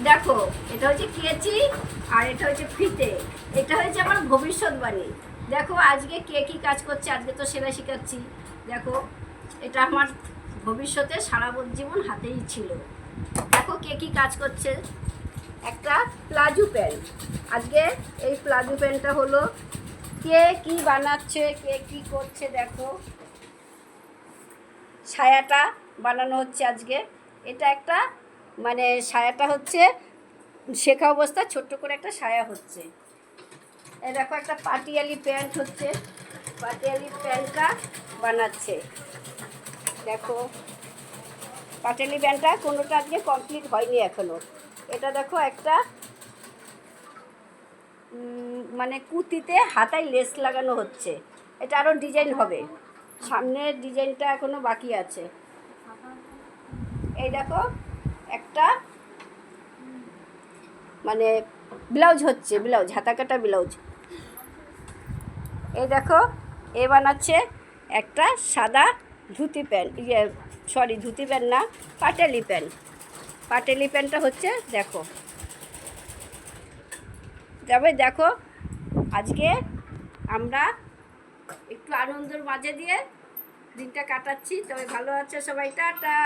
দেখো, এটা হচ্ছে কেচি আর এটা হচ্ছে ফিতে। এটা হচ্ছে আমার ভবিষ্যৎবাণী। দেখো আজকে কে কী কাজ করছে, আজকে তো সেলাই শেখাচ্ছি। দেখো এটা আমার ভবিষ্যতে সারা জীবন হাতেই ছিল। দেখো কে কী কাজ করছে। একটা প্লাজো প্যান্ট। আজকে এই প্লাজো প্যান্টটা হলো কে কী বানাচ্ছে, কে কী করছে। দেখো সায়াটা বানানো হচ্ছে আজকে। এটা একটা মানে সায়াটা হচ্ছে শেখা অবস্থা, ছোট্ট করে একটা সায়া হচ্ছে। এই দেখো একটা পাটিয়ালি প্যান্ট হচ্ছে, পাটিয়ালি প্যান্টটা বানাচ্ছে। দেখো পাটিয়ালি প্যান্টটা কোনোটা আজকে কমপ্লিট হয়নি এখনো। এটা দেখো একটা মানে কুর্তিতে হাতায় লেস লাগানো হচ্ছে। এটা আরও ডিজাইন হবে, সামনের ডিজাইনটা এখনো বাকি আছে। এই দেখো একটা মানে ব্লাউজ হচ্ছে, ব্লাউজ হাতা কাটা ব্লাউজ। এই দেখো এ বানাচ্ছে একটা সাদা dhoti pant, sorry dhoti pant না, পাটালি প্যান্ট। পাটালি প্যান্টটা হচ্ছে দেখো। তবে দেখো আজকে আমরা একটু আনন্দের মাঝে দিয়ে দিনটা কাটাচ্ছি। তবে ভালো আছে সবাই, টাটা।